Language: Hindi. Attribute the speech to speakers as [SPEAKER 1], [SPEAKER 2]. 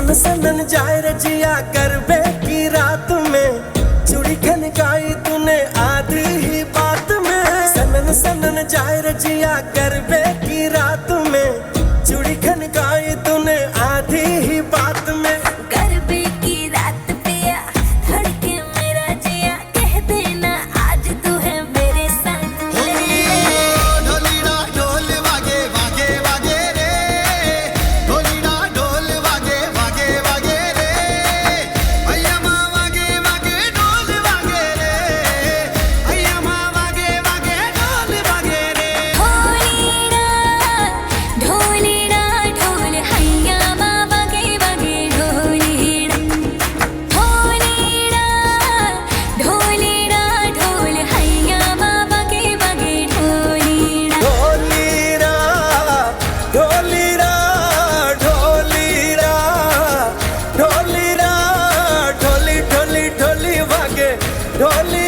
[SPEAKER 1] सनन सनन जाए रजिया करबे की रात में, चूड़ी खनकाई तूने आधी ही बात में। सनन सनन जाए रजिया करबे की रात में, चूड़ी खनकाई तूने आधी ही बात में।
[SPEAKER 2] करबे की रात पिया धड़के मेरा जिया, कह देना आज तू है मेरे साथ।
[SPEAKER 3] ढोलीना ढोल वागे वागे वागे रे, ढोलीना ढोल वागे वागे वागे रे, भैया माँ वागे वागे ढोल वागे रे, भैया माँ वागे वागे ढोल वागे रे।
[SPEAKER 2] ढोलीना ढोलीना ढोल हैया माँ वागे वागे ढोलीना। ढोलीना ढोलीना ढोल हैया माँ वागे वागे ढोलीना।
[SPEAKER 1] ढोलीरा ढोलीरा ढोलीरा ढोलीरा ढोली ढोली ढोली वागे ढोली